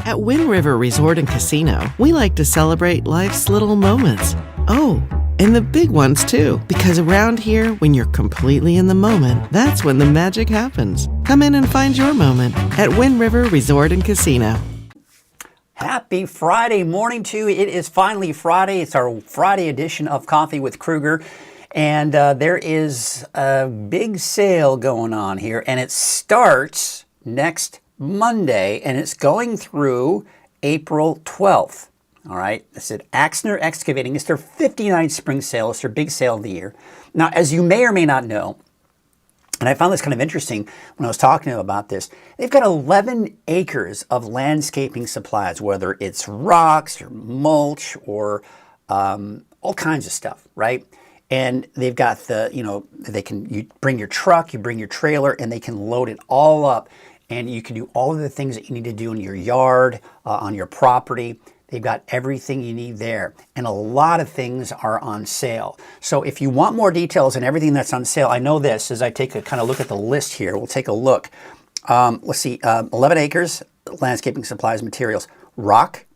At Wind River Resort and Casino, we like to celebrate life's little moments. Oh, and the big ones too. Because around here, when you're completely in the moment, that's when the magic happens. Come in and find your moment at Wind River Resort and Casino. Happy Friday morning to you. It is finally Friday. It's our Friday edition of Coffee with Krueger. And there is a big sale going on here. And it starts next Monday. And it's going through April 12th. All right. It's at Axner Excavating. It's their 59th spring sale. It's their big sale of the year. Now, as you may or may not know, and I found this kind of interesting when I was talking to them about this, they've got 11 acres of landscaping supplies, whether it's rocks or mulch or all kinds of stuff, right? And they've got you bring your truck, you bring your trailer, and they can load it all up. And you can do all of the things that you need to do in your yard, on your property. They've got everything you need there. And a lot of things are on sale. So if you want more details on everything that's on sale, I know this as I take a kind of look at the list here. We'll take a look. Let's see, 11 acres, landscaping supplies, materials, rock,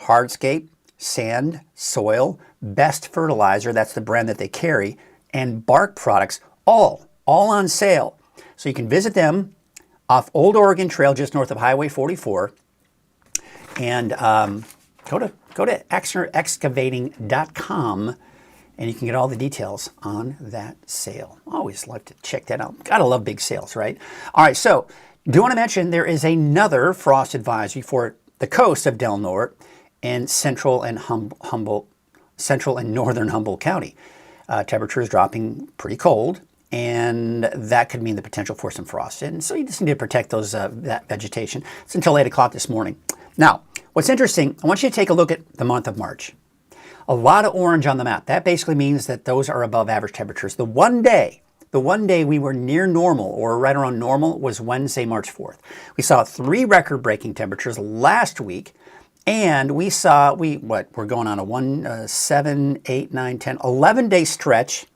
hardscape, sand, soil, best fertilizer, that's the brand that they carry, and bark products, all on sale. So you can visit them off Old Oregon Trail, just north of Highway 44, and go to axnerexcavating.com, and you can get all the details on that sale. Always like to check that out. Gotta love big sales, right? All right, so do want to mention there is another frost advisory for the coast of Del Norte in central and northern Humboldt County. Temperatures dropping pretty cold, and that could mean the potential for some frost. And so you just need to protect that vegetation. It's until 8 o'clock this morning. Now, what's interesting, I want you to take a look at the month of March. A lot of orange on the map. That basically means that those are above average temperatures. The one day we were near normal or right around normal was Wednesday, March 4th. We saw 3 record-breaking temperatures last week. And we saw, we're going on a 7, 8, 9, 10, 11-day stretch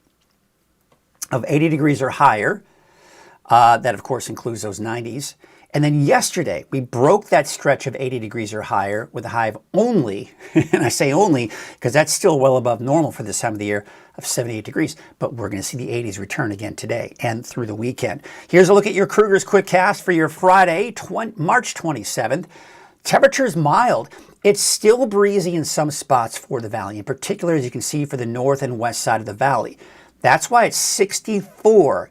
of 80 degrees or higher. That, of course, includes those 90s. And then yesterday, we broke that stretch of 80 degrees or higher with a high of only, and I say only because that's still well above normal for this time of the year, of 78 degrees. But we're going to see the 80s return again today and through the weekend. Here's a look at your Krueger's Quick Cast for your Friday, March 27th. Temperature's mild. It's still breezy in some spots for the valley, in particular, as you can see, for the north and west side of the valley. That's why it's 64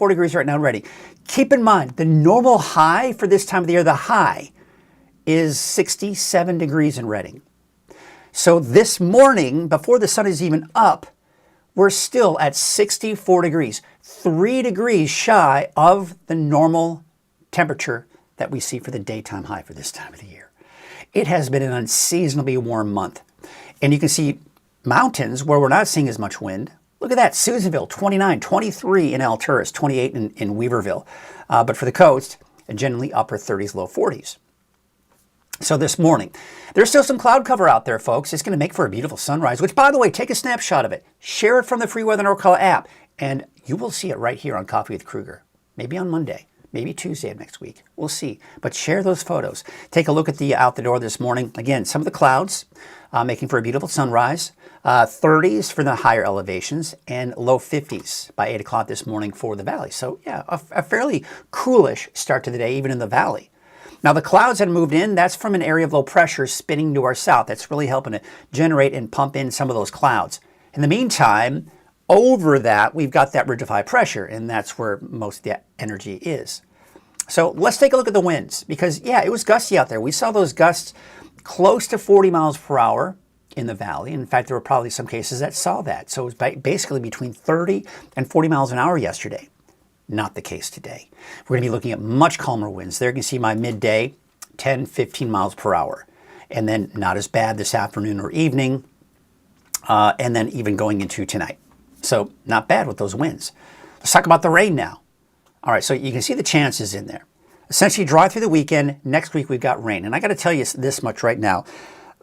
degrees right now already. Keep in mind, the normal high for this time of the year, the high, is 67 degrees in Redding. So this morning, before the sun is even up, we're still at 64 degrees, 3 degrees shy of the normal temperature that we see for the daytime high for this time of the year. It has been an unseasonably warm month. And you can see mountains where we're not seeing as much wind. Look at that, Susanville, 29, 23 in Alturas, 28 in Weaverville. But for the coast, generally upper 30s, low 40s. So this morning, there's still some cloud cover out there, folks. It's going to make for a beautiful sunrise, which, by the way, take a snapshot of it. Share it from the free Weather NorCal app, and you will see it right here on Coffee with Krueger. Maybe on Monday. Maybe Tuesday of next week. We'll see. But share those photos. Take a look at the out the door this morning. Again, some of the clouds making for a beautiful sunrise. 30s for the higher elevations and low 50s by 8 o'clock this morning for the valley. So yeah, a fairly coolish start to the day, even in the valley. Now the clouds that moved in, that's from an area of low pressure spinning to our south. That's really helping to generate and pump in some of those clouds. In the meantime, over that, we've got that ridge of high pressure, and that's where most of the energy is. So let's take a look at the winds, because yeah, it was gusty out there. We saw those gusts close to 40 miles per hour in the valley. In fact, there were probably some cases that saw that. So it was basically between 30 and 40 miles an hour yesterday. Not the case today. We're going to be looking at much calmer winds. There you can see my midday, 10, 15 miles per hour. And then not as bad this afternoon or evening, and then even going into tonight. So not bad with those winds. Let's talk about the rain now. All right, so you can see the chances in there. Essentially dry through the weekend. Next week we've got rain. And I got to tell you this much right now.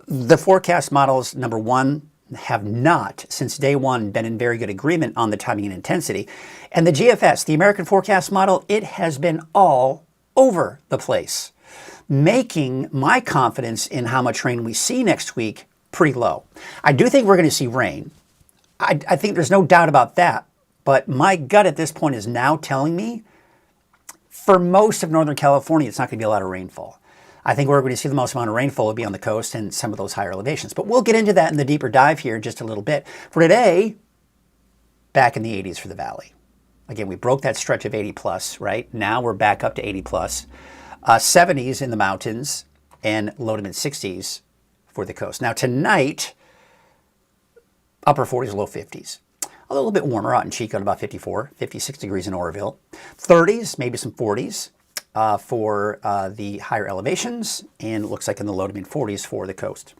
The forecast models, number one, have not, since day one, been in very good agreement on the timing and intensity. And the GFS, the American Forecast Model, it has been all over the place. making my confidence in how much rain we see next week pretty low. I do think we're going to see rain. I think there's no doubt about that. But my gut at this point is now telling me for most of Northern California, it's not going to be a lot of rainfall. I think we're going to see the most amount of rainfall will be on the coast and some of those higher elevations. But we'll get into that in the deeper dive here in just a little bit. For today, back in the 80s for the valley. Again, we broke that stretch of 80 plus, right? Now we're back up to 80 plus. 70s in the mountains and low to mid 60s for the coast. Now tonight, upper 40s, low 50s. A little bit warmer out in Chico at about 54, 56 degrees in Oroville. 30s, maybe some 40s for the higher elevations, and it looks like in the low to mid 40s for the coast.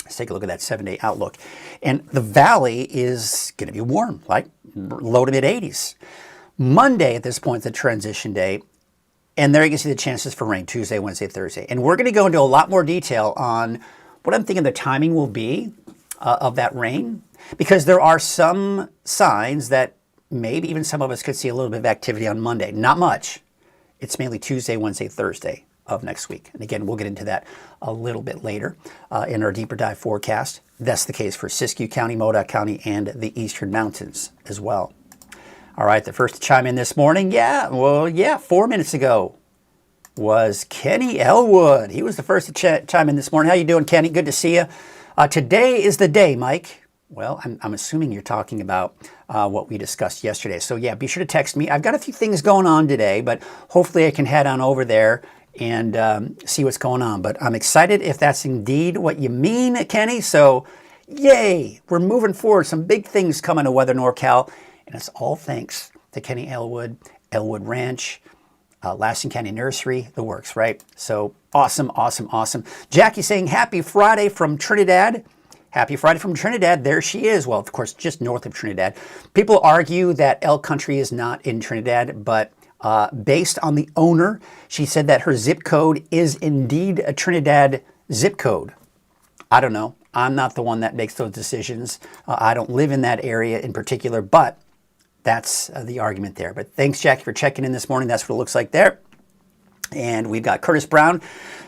Let's take a look at that 7-day outlook. And the valley is going to be warm, like low to mid 80s. Monday at this point is the transition day, and there you can see the chances for rain Tuesday, Wednesday, Thursday. And we're going to go into a lot more detail on what I'm thinking the timing will be of that rain, because there are some signs that maybe even some of us could see a little bit of activity on Monday. Not much. It's mainly Tuesday, Wednesday, Thursday of next week. And again, we'll get into that a little bit later in our deeper dive forecast. That's the case for Siskiyou County, Modoc County, and the Eastern Mountains as well. All right, the first to chime in this morning, 4 minutes ago was Kenny Elwood. He was the first to chime in this morning. How you doing, Kenny? Good to see you. Today is the day, Mike. Well, I'm assuming you're talking about what we discussed yesterday. So yeah, be sure to text me. I've got a few things going on today, but hopefully I can head on over there and see what's going on. But I'm excited if that's indeed what you mean, Kenny. So yay, we're moving forward. Some big things coming to Weather NorCal, and it's all thanks to Kenny Elwood, Elwood Ranch, Lassen County Nursery, the works, right? So awesome, awesome, awesome. Jackie saying happy Friday from Trinidad. Happy Friday from Trinidad. There she is. Well, of course, just north of Trinidad. People argue that Elk Country is not in Trinidad, but based on the owner, she said that her zip code is indeed a Trinidad zip code. I don't know. I'm not the one that makes those decisions. I don't live in that area in particular, but that's the argument there. But thanks, Jackie, for checking in this morning. That's what it looks like there. And we've got Curtis Brown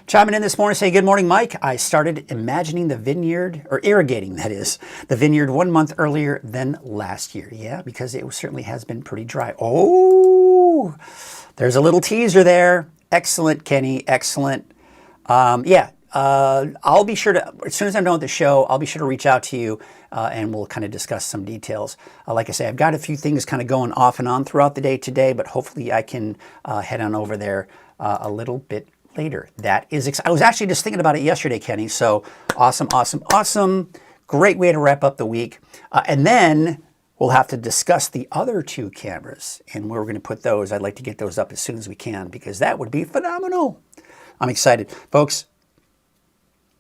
chiming in this morning saying, good morning, Mike. I started imagining the vineyard, or irrigating, that is, the vineyard 1 month earlier than last year. Yeah, because it certainly has been pretty dry. Oh, there's a little teaser there. Excellent, Kenny. Excellent. I'll be sure to, as soon as I'm done with the show, I'll be sure to reach out to you and we'll kind of discuss some details. Like I say, I've got a few things kind of going off and on throughout the day today, but hopefully I can head on over there a little bit later. That is, I was actually just thinking about it yesterday, Kenny. So awesome, awesome, awesome. Great way to wrap up the week. And then we'll have to discuss the other two cameras and where we're going to put those. I'd like to get those up as soon as we can because that would be phenomenal. I'm excited. Folks,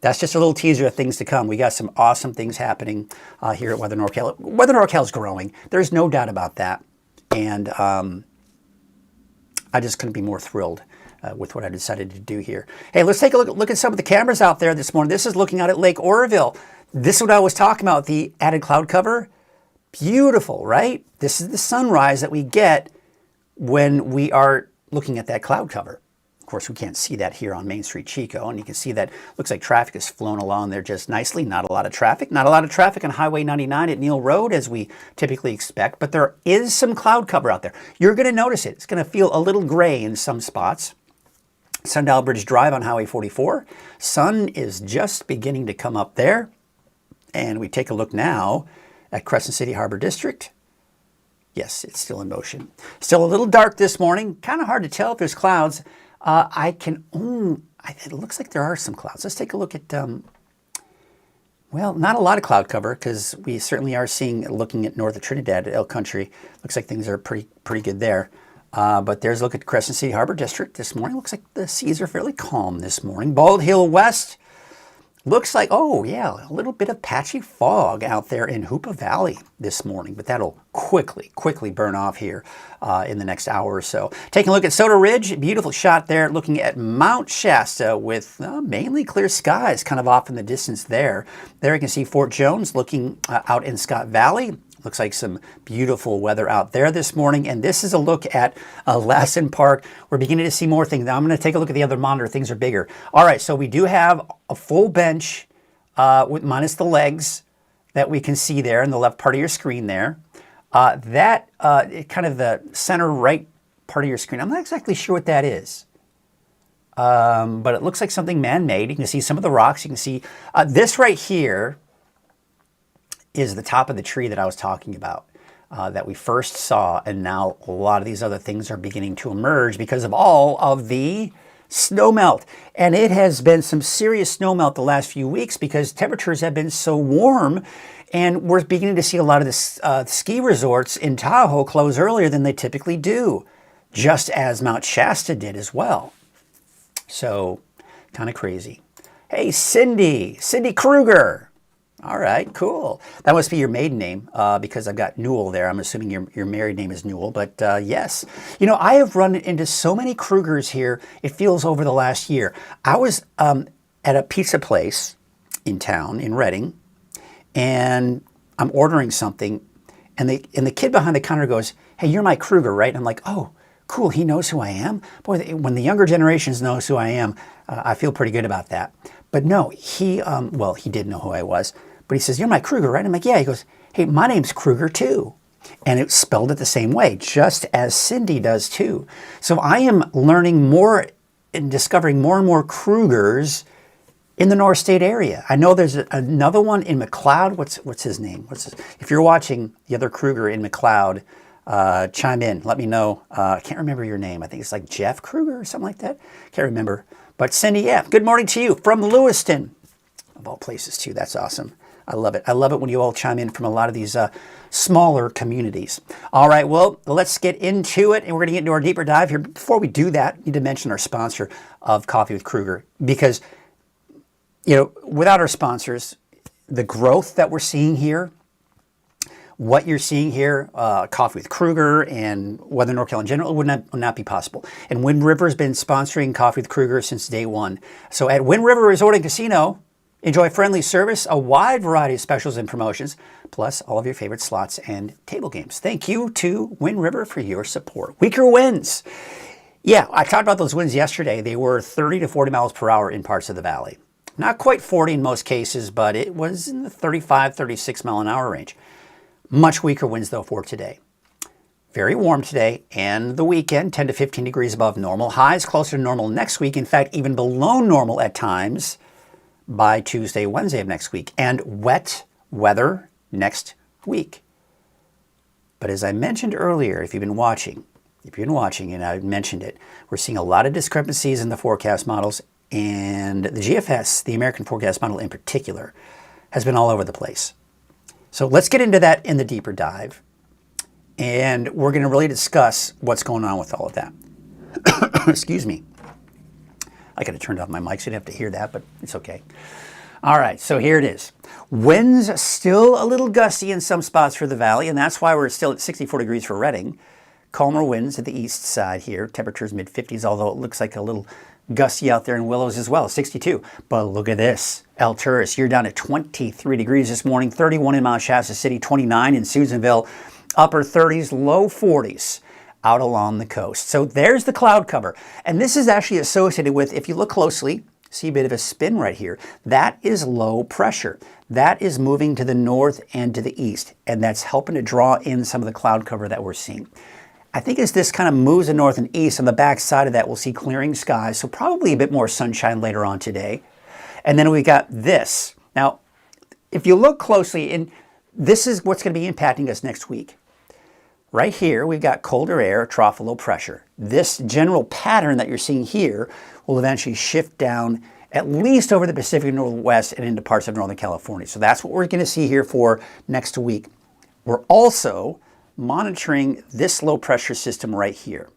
that's just a little teaser of things to come. We got some awesome things happening here at Weather NorCal. Weather NorCal is growing. There's no doubt about that. And I just couldn't be more thrilled with what I decided to do here. Hey, let's take a look at some of the cameras out there this morning. This is looking out at Lake Oroville. This is what I was talking about, the added cloud cover. Beautiful, right? This is the sunrise that we get when we are looking at that cloud cover. Of course, we can't see that here on Main Street, Chico, and you can see that looks like traffic is flowing along there just nicely. Not a lot of traffic. Not a lot of traffic on Highway 99 at Neal Road, as we typically expect, but there is some cloud cover out there. You're going to notice it. It's going to feel a little gray in some spots. Sundial Bridge Drive on Highway 44. Sun is just beginning to come up there. And we take a look now at Crescent City Harbor District. Yes, it's still in motion. Still a little dark this morning. Kind of hard to tell if there's clouds. It looks like there are some clouds. Let's take a look at, well, not a lot of cloud cover because we certainly are looking at north of Trinidad at Elk Country. Looks like things are pretty good there. But there's a look at Crescent City Harbor District this morning. Looks like the seas are fairly calm this morning. Bald Hill West. Looks like, oh yeah, a little bit of patchy fog out there in Hoopa Valley this morning, but that'll quickly burn off here in the next hour or so. Taking a look at Soda Ridge, beautiful shot there, looking at Mount Shasta with mainly clear skies kind of off in the distance there. There you can see Fort Jones looking out in Scott Valley. Looks like some beautiful weather out there this morning. And this is a look at Lassen Park. We're beginning to see more things. Now I'm going to take a look at the other monitor. Things are bigger. All right, so we do have a full bench with minus the legs that we can see there in the left part of your screen there. That kind of the center right part of your screen, I'm not exactly sure what that is. But it looks like something man-made. You can see some of the rocks. You can see this right here is the top of the tree that I was talking about that we first saw. And now a lot of these other things are beginning to emerge because of all of the snow melt. And it has been some serious snow melt the last few weeks because temperatures have been so warm. And we're beginning to see a lot of the ski resorts in Tahoe close earlier than they typically do, just as Mount Shasta did as well. So, kind of crazy. Hey, Cindy Krueger. All right, cool. That must be your maiden name because I've got Newell there. I'm assuming your married name is Newell, but yes. You know, I have run into so many Kruegers here, it feels over the last year. I was at a pizza place in town, in Reading, and I'm ordering something, and the kid behind the counter goes, "Hey, you're my Krueger, right?" And I'm like, "Oh, cool, he knows who I am." Boy, when the younger generations knows who I am, I feel pretty good about that. But no, he did know who I was. But he says, "You're my Krueger, right?" I'm like, "Yeah." He goes, "Hey, my name's Krueger too." And it's spelled it the same way, just as Cindy does too. So I am learning more and discovering more and more Kruegers in the North State area. I know there's another one in McLeod. What's his name? If you're watching the other Krueger in McLeod, chime in. Let me know. I can't remember your name. I think it's like Jeff Krueger or something like that. Can't remember. But Cindy, yeah, good morning to you from Lewiston, of all places too. That's awesome. I love it. I love it when you all chime in from a lot of these smaller communities. All right, well, let's get into it, and we're going to get into our deeper dive here. Before we do that, I need to mention our sponsor of Coffee with Krueger, because, you know, without our sponsors, the growth that we're seeing here, what you're seeing here, Coffee with Krueger and Weather NorCal in general, would not be possible. And Wind River has been sponsoring Coffee with Krueger since day one. So at Wind River Resort and Casino, enjoy friendly service, a wide variety of specials and promotions, plus all of your favorite slots and table games. Thank you to Wind River for your support. Weaker winds. Yeah, I talked about those winds yesterday. They were 30 to 40 miles per hour in parts of the valley. Not quite 40 in most cases, but it was in the 35, 36 mile an hour range. Much weaker winds, though, for today. Very warm today and the weekend, 10 to 15 degrees above normal. Highs closer to normal next week. In fact, even below normal at times by Tuesday, Wednesday of next week. And wet weather next week. But as I mentioned earlier, if you've been watching, and I mentioned it, we're seeing a lot of discrepancies in the forecast models. And the GFS, the American Forecast Model in particular, has been all over the place. So let's get into that in the deeper dive. And we're going to really discuss what's going on with all of that. Excuse me. I could have turned off my mic so you'd have to hear that, but it's okay. All right, so here it is. Winds still a little gusty in some spots for the valley, and that's why we're still at 64 degrees for Reading. Calmer winds at the east side here. Temperatures mid-50s, although it looks like a little gusty out there in Willows as well, 62. But look at this. Alturas, you're down at 23 degrees this morning, 31 in Mount Shasta City, 29 in Susanville, upper 30s, low 40s out along the coast. So there's the cloud cover. And this is actually associated with, if you look closely, see a bit of a spin right here. That is low pressure. That is moving to the north and to the east. And that's helping to draw in some of the cloud cover that we're seeing. I think as this kind of moves to north and east, on the back side of that, we'll see clearing skies. So probably a bit more sunshine later on today. And then we got this. Now, if you look closely, and this is what's going to be impacting us next week. Right here, we've got colder air, trough of low pressure. This general pattern that you're seeing here will eventually shift down at least over the Pacific Northwest and into parts of Northern California. So that's what we're going to see here for next week. We're also monitoring this low pressure system right here.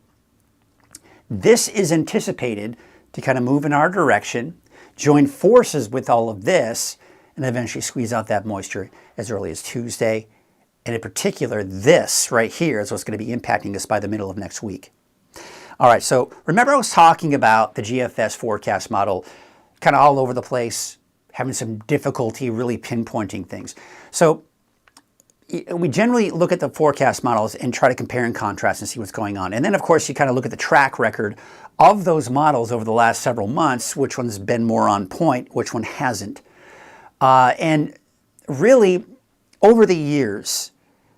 This is anticipated to kind of move in our direction, join forces with all of this, and eventually squeeze out that moisture as early as Tuesday. And in particular, this right here is what's going to be impacting us by the middle of next week. All right, so remember I was talking about the GFS forecast model kind of all over the place, having some difficulty really pinpointing things. So, we generally look at the forecast models and try to compare and contrast and see what's going on. And then, of course, you kind of look at the track record of those models over the last several months, which one's been more on point, which one hasn't. And really, over the years,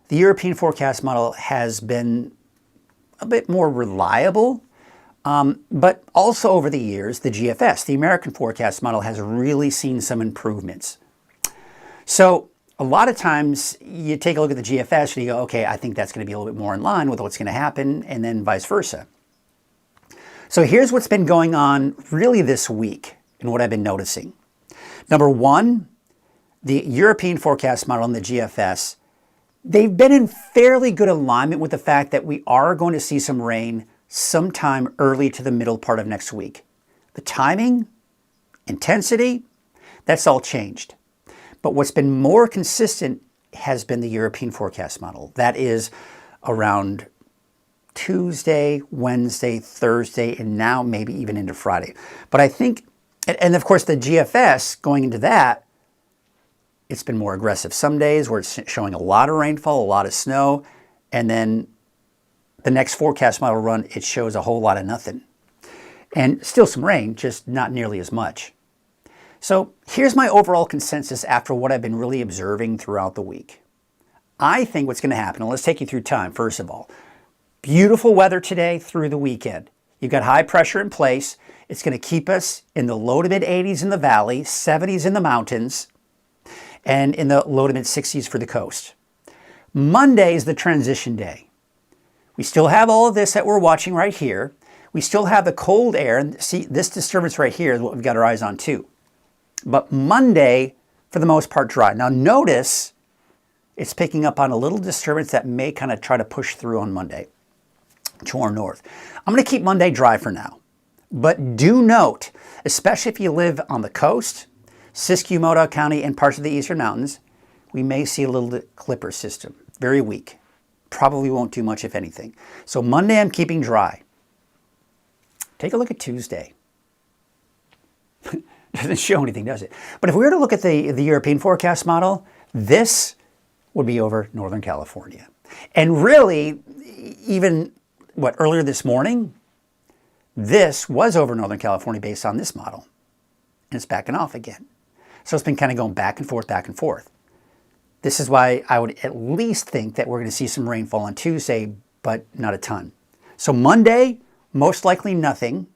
the European forecast model has been a bit more reliable, but also over the years, the GFS, the American forecast model, has really seen some improvements. So a lot of times you take a look at the GFS and you go, okay, I think that's going to be a little bit more in line with what's going to happen, and then vice versa. So here's what's been going on really this week and what I've been noticing. Number one, the European forecast model and the GFS, they've been in fairly good alignment with the fact that we are going to see some rain sometime early to the middle part of next week. The timing, intensity, that's all changed. But what's been more consistent has been the European forecast model. That is around Tuesday, Wednesday, Thursday, and now maybe even into Friday. But I think, and of course the GFS going into that, it's been more aggressive. Some days where it's showing a lot of rainfall, a lot of snow, and then the next forecast model run, it shows a whole lot of nothing. And still some rain, just not nearly as much. So here's my overall consensus after what I've been really observing throughout the week. I think what's going to happen, and let's take you through time, first of all. Beautiful weather today through the weekend. You've got high pressure in place. It's going to keep us in the low to mid 80s in the valley, 70s in the mountains, and in the low to mid 60s for the coast. Monday is the transition day. We still have all of this that we're watching right here. We still have the cold air, and see, this disturbance right here is what we've got our eyes on too. But Monday, for the most part, dry. Now notice it's picking up on a little disturbance that may kind of try to push through on Monday to our north. I'm going to keep Monday dry for now. But do note, especially if you live on the coast, Siskiyou, Modoc County, and parts of the eastern mountains, we may see a little clipper system. Very weak. Probably won't do much, if anything. So Monday I'm keeping dry. Take a look at Tuesday. Doesn't show anything, does it? But if we were to look at the European forecast model, this would be over Northern California. And really, even, earlier this morning, this was over Northern California based on this model. And it's backing off again. So it's been kind of going back and forth, back and forth. This is why I would at least think that we're going to see some rainfall on Tuesday, but not a ton. So Monday, most likely nothing,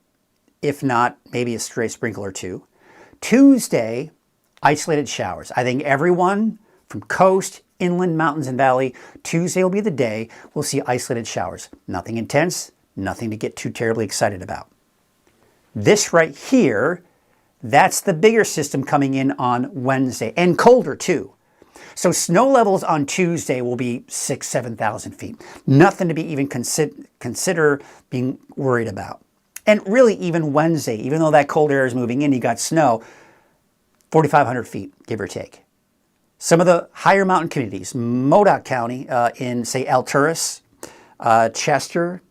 if not maybe a stray sprinkle or two. Tuesday, isolated showers. I think everyone from coast, inland, mountains, and valley, Tuesday will be the day we'll see isolated showers. Nothing intense, nothing to get too terribly excited about. This right here, that's the bigger system coming in on Wednesday, and colder too. So snow levels on Tuesday will be 6,000, 7,000 feet. Nothing to be even consider being worried about. And really even Wednesday, even though that cold air is moving in, you got snow, 4,500 feet, give or take. Some of the higher mountain communities, Modoc County in, say, Alturas, Chester,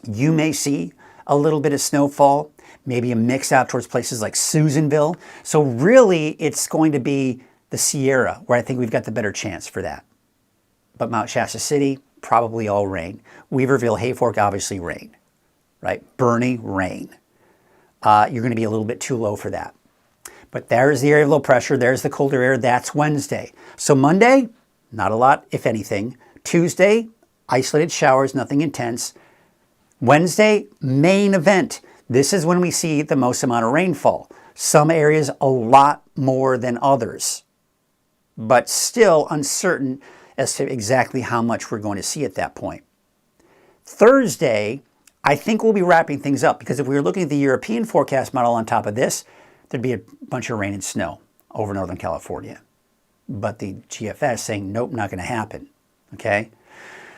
you may see a little bit of snowfall, maybe a mix out towards places like Susanville. So really, it's going to be the Sierra where I think we've got the better chance for that. But Mount Shasta City, probably all rain. Weaverville, Hayfork, obviously rain. Right? Bernie, rain. You're going to be a little bit too low for that. But there's the area of low pressure. There's the colder air. That's Wednesday. So Monday, not a lot, if anything. Tuesday, isolated showers, nothing intense. Wednesday, main event. This is when we see the most amount of rainfall. Some areas a lot more than others. But still uncertain as to exactly how much we're going to see at that point. Thursday, I think we'll be wrapping things up because if we were looking at the European forecast model on top of this, there'd be a bunch of rain and snow over Northern California. But the GFS saying, nope, not going to happen. Okay?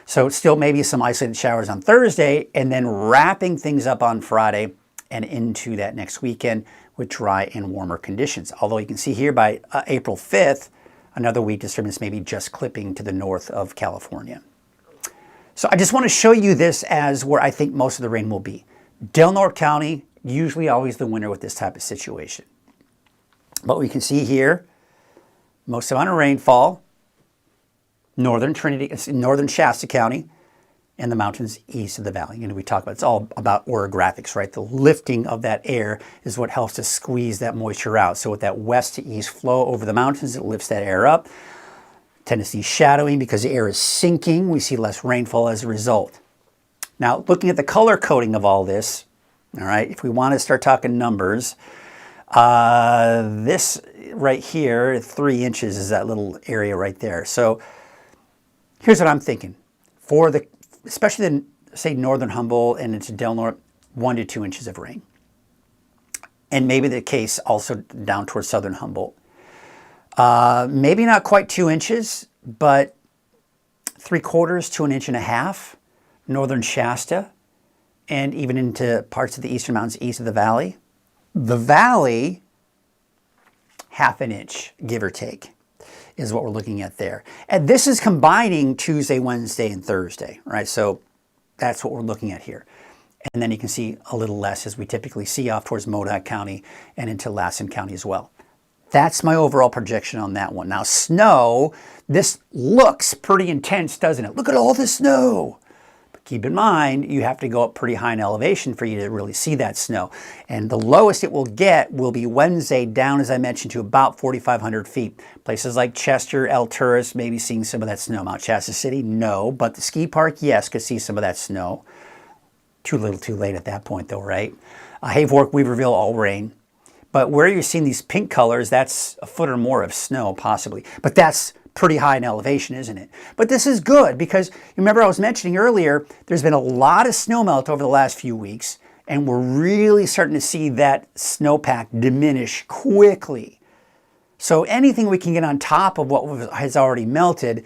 So still maybe some isolated showers on Thursday and then wrapping things up on Friday and into that next weekend with dry and warmer conditions. Although you can see here by April 5th, another weak disturbance may be just clipping to the north of California. So I just want to show you this as where I think most of the rain will be. Del Norte County, usually always the winner with this type of situation. But we can see here, most amount of rainfall northern northern Shasta County, and the mountains east of the valley. We talk about, it's all about orographics, right? The lifting of that air is what helps to squeeze that moisture out. So with that west to east flow over the mountains, it lifts that air up. Tend to see shadowing because the air is sinking. We see less rainfall as a result. Now, looking at the color coding of all this, all right, if we want to start talking numbers, this right here, 3 inches is that little area right there. So here's what I'm thinking. For especially the, say, northern Humboldt and into Del Norte, 1 to 2 inches of rain. And maybe the case also down towards southern Humboldt. Maybe not quite 2 inches, but 3/4 to 1.5 inches, northern Shasta, and even into parts of the eastern mountains east of the valley. The valley, 1/2 inch, give or take, is what we're looking at there. And this is combining Tuesday, Wednesday, and Thursday, right? So that's what we're looking at here. And then you can see a little less, as we typically see, off towards Modoc County and into Lassen County as well. That's my overall projection on that one. Now, snow, this looks pretty intense, doesn't it? Look at all the snow. But keep in mind, you have to go up pretty high in elevation for you to really see that snow. And the lowest it will get will be Wednesday, down, as I mentioned, to about 4,500 feet. Places like Chester, El Turris, maybe seeing some of that snow. Mount Shasta City, no. But the ski park, yes, could see some of that snow. Too little too late at that point, though, right? Havework, Weaverville, all rain. But where you're seeing these pink colors, that's a foot or more of snow, possibly. But that's pretty high in elevation, isn't it? But this is good because, remember I was mentioning earlier, there's been a lot of snowmelt over the last few weeks, and we're really starting to see that snowpack diminish quickly. So anything we can get on top of what has already melted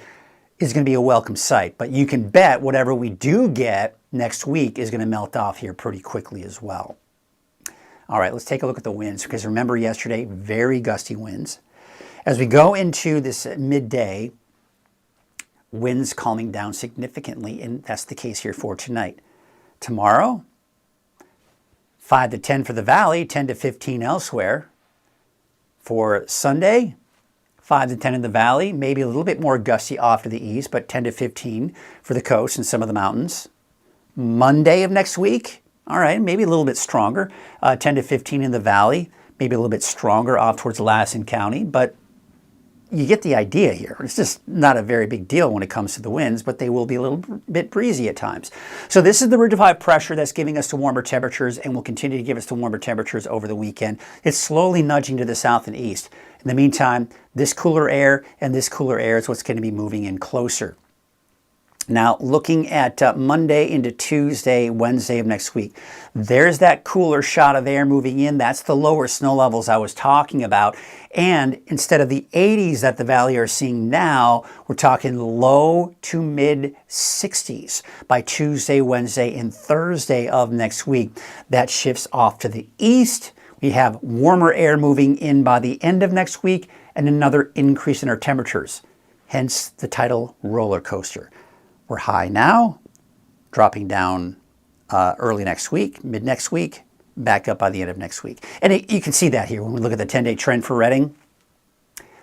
is going to be a welcome sight. But you can bet whatever we do get next week is going to melt off here pretty quickly as well. All right, let's take a look at the winds, because remember yesterday, very gusty winds. As we go into this midday, winds calming down significantly, and that's the case here for tonight. Tomorrow, 5 to 10 for the valley, 10 to 15 elsewhere. For Sunday, 5 to 10 in the valley, maybe a little bit more gusty off to the east, but 10 to 15 for the coast and some of the mountains. Monday of next week, all right, maybe a little bit stronger, 10 to 15 in the valley, maybe a little bit stronger off towards Lassen County, but you get the idea here. It's just not a very big deal when it comes to the winds, but they will be a little bit breezy at times. So this is the ridge of high pressure that's giving us to warmer temperatures and will continue to give us to warmer temperatures over the weekend. It's slowly nudging to the south and east. In the meantime, this cooler air and this cooler air is what's going to be moving in closer. Now, looking at Monday into Tuesday, Wednesday of next week, there's that cooler shot of air moving in. That's the lower snow levels I was talking about. And instead of the 80s that the valley are seeing now, we're talking low to mid 60s by Tuesday, Wednesday, and Thursday of next week. That shifts off to the east. We have warmer air moving in by the end of next week and another increase in our temperatures. Hence the title roller coaster. We're high now, dropping down early next week, mid next week, back up by the end of next week. And you can see that here when we look at the 10-day trend for Redding.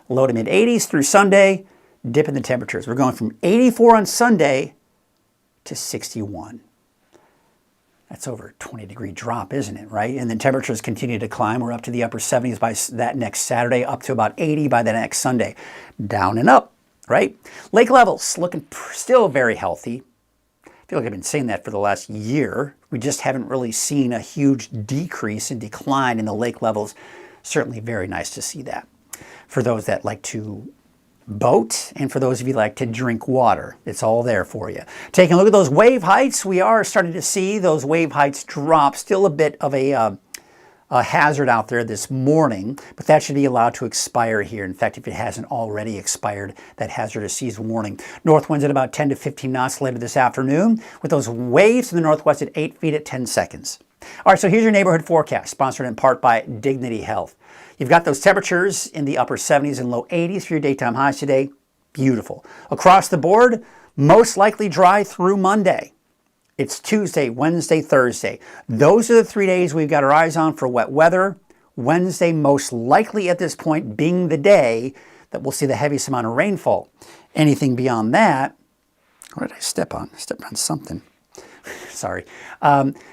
Low to mid 80s through Sunday, dip in the temperatures. We're going from 84 on Sunday to 61. That's over a 20-degree drop, isn't it, right? And then temperatures continue to climb. We're up to the upper 70s by that next Saturday, up to about 80 by the next Sunday. Down and up. Right? Lake levels looking still very healthy. I feel like I've been saying that for the last year. We just haven't really seen a huge decrease and decline in the lake levels. Certainly very nice to see that. For those that like to boat and for those of you who like to drink water, it's all there for you. Taking a look at those wave heights, we are starting to see those wave heights drop. Still a bit of a hazard out there this morning, but that should be allowed to expire here. In fact, if it hasn't already expired, that hazardous seas warning. North winds at about 10 to 15 knots later this afternoon, with those waves in the northwest at 8 feet at 10 seconds. All right, so here's your neighborhood forecast, sponsored in part by Dignity Health. You've got those temperatures in the upper 70s and low 80s for your daytime highs today. Beautiful. Across the board, most likely dry through Monday. It's Tuesday, Wednesday, Thursday. Those are the 3 days we've got our eyes on for wet weather. Wednesday, most likely at this point, being the day that we'll see the heaviest amount of rainfall. Anything beyond that, what did I step on? I stepped on something. Sorry.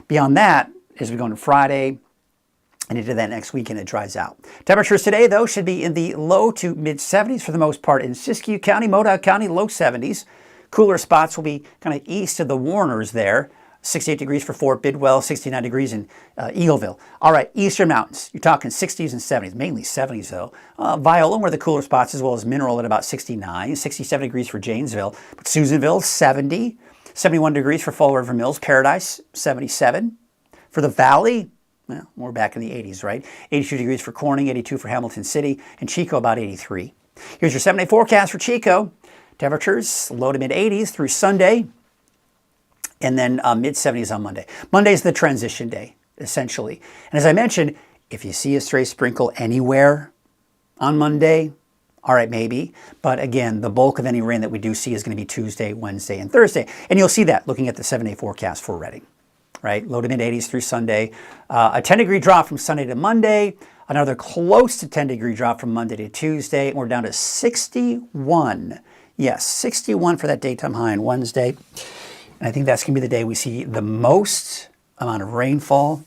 Beyond that, as we go into Friday and into that next weekend, it dries out. Temperatures today, though, should be in the low to mid-70s for the most part in Siskiyou County, Modoc County, low 70s. Cooler spots will be kind of east of the Warners there. 68 degrees for Fort Bidwell, 69 degrees in Eagleville. All right, Eastern Mountains, you're talking 60s and 70s, mainly 70s though. Viola, where the cooler spots, as well as Mineral at about 69, 67 degrees for Janesville. But Susanville, 70, 71 degrees for Fall River Mills. Paradise, 77. For the Valley, well, we're back in the 80s, right? 82 degrees for Corning, 82 for Hamilton City, and Chico about 83. Here's your 7-day forecast for Chico. Temperatures low to mid 80s through Sunday, and then mid-70s on Monday. Monday's the transition day, essentially. And as I mentioned, if you see a stray sprinkle anywhere on Monday, all right, maybe. But again, the bulk of any rain that we do see is going to be Tuesday, Wednesday, and Thursday. And you'll see that looking at the 7-day forecast for Redding, right? Low to mid-80s through Sunday. A 10-degree drop from Sunday to Monday. Another close to 10-degree drop from Monday to Tuesday. And we're down to 61. Yes, 61 for that daytime high on Wednesday. And I think that's going to be the day we see the most amount of rainfall.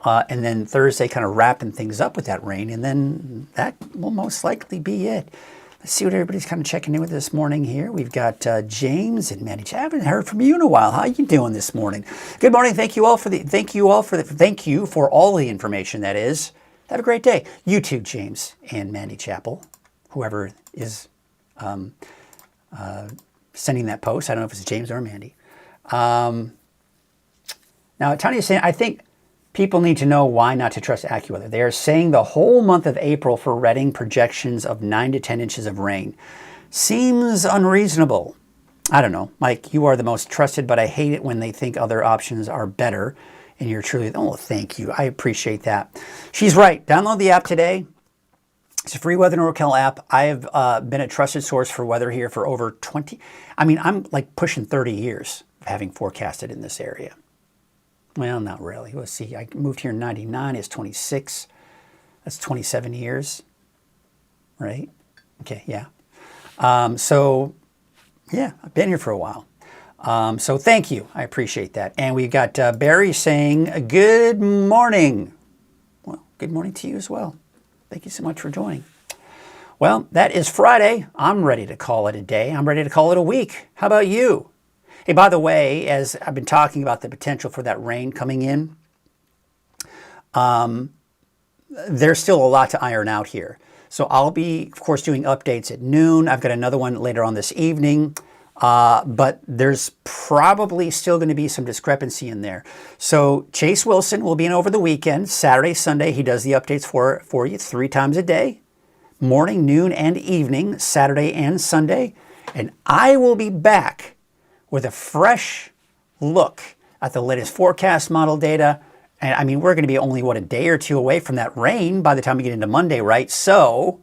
And then Thursday kind of wrapping things up with that rain. And then that will most likely be it. Let's see what everybody's kind of checking in with this morning here. We've got James and Mandy. I haven't heard from you in a while. How are you doing this morning? Good morning. Thank you for all the information that is. Have a great day. You too, James and Mandy Chapel, whoever is sending that post. I don't know if it's James or Mandy. Now, Tanya's saying, I think people need to know why not to trust AccuWeather. They are saying the whole month of April for Redding projections of 9 to 10 inches of rain. Seems unreasonable. I don't know. Mike, you are the most trusted, but I hate it when they think other options are better. And you're truly, oh, thank you. I appreciate that. She's right. Download the app today. It's a free Weather NorCal app. I have been a trusted source for weather here for over 20. I mean, I'm like pushing 30 years of having forecasted in this area. Well, not really. Let's see. I moved here in 99. It's 26. That's 27 years. Right? Okay, yeah. So, yeah, I've been here for a while. So thank you. I appreciate that. And we've got Barry saying, good morning. Well, good morning to you as well. Thank you so much for joining. Well, that is Friday. I'm ready to call it a day. I'm ready to call it a week. How about you? Hey, by the way, as I've been talking about the potential for that rain coming in, there's still a lot to iron out here. So I'll be, of course, doing updates at noon. I've got another one later on this evening. But there's probably still going to be some discrepancy in there. So Chase Wilson will be in over the weekend, Saturday, Sunday. He does the updates for you 3 times a day, morning, noon, and evening, Saturday and Sunday. And I will be back with a fresh look at the latest forecast model data. And I mean, we're going to be only, a day or two away from that rain by the time we get into Monday, right? So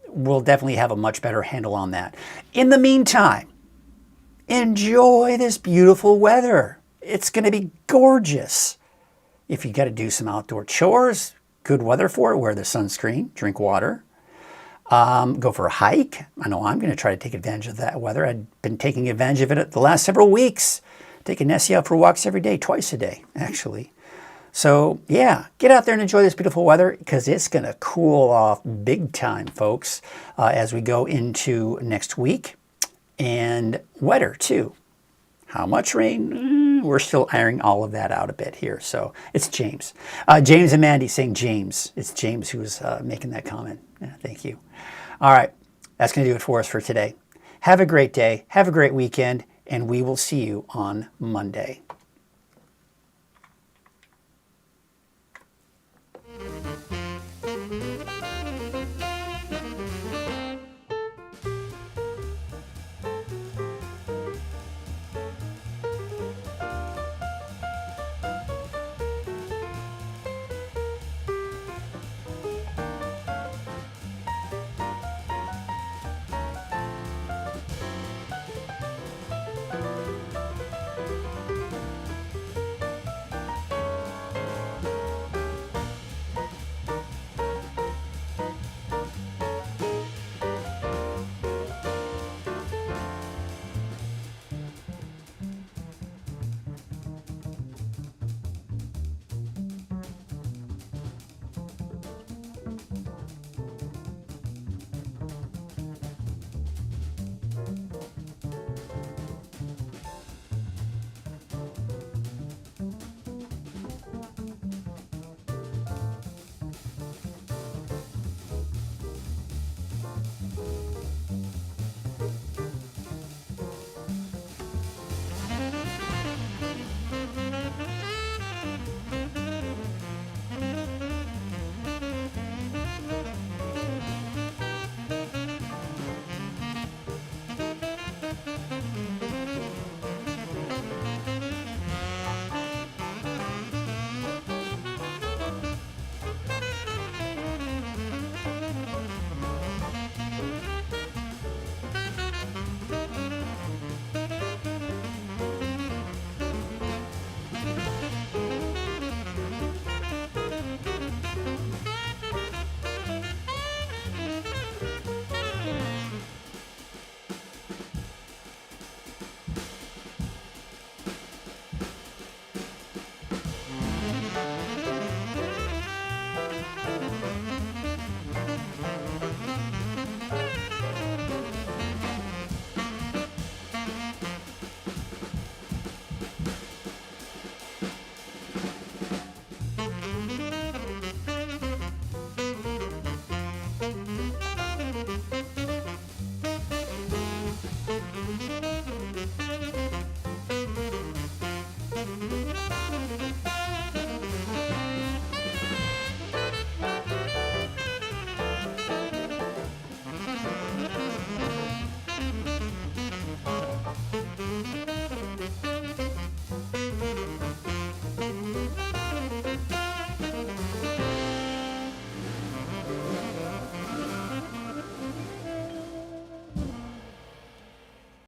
we'll definitely have a much better handle on that. In the meantime, enjoy this beautiful weather. It's going to be gorgeous. If you got to do some outdoor chores, good weather for it. Wear the sunscreen, drink water, go for a hike. I know I'm going to try to take advantage of that weather. I've been taking advantage of it the last several weeks. Taking Nessie out for walks every day, twice a day, actually. So yeah, get out there and enjoy this beautiful weather because it's going to cool off big time, folks, as we go into next week. And wetter, too. How much rain? We're still ironing all of that out a bit here. So it's James. James and Mandy saying James. It's James who's making that comment. Yeah, thank you. All right, that's going to do it for us for today. Have a great day. Have a great weekend. And we will see you on Monday.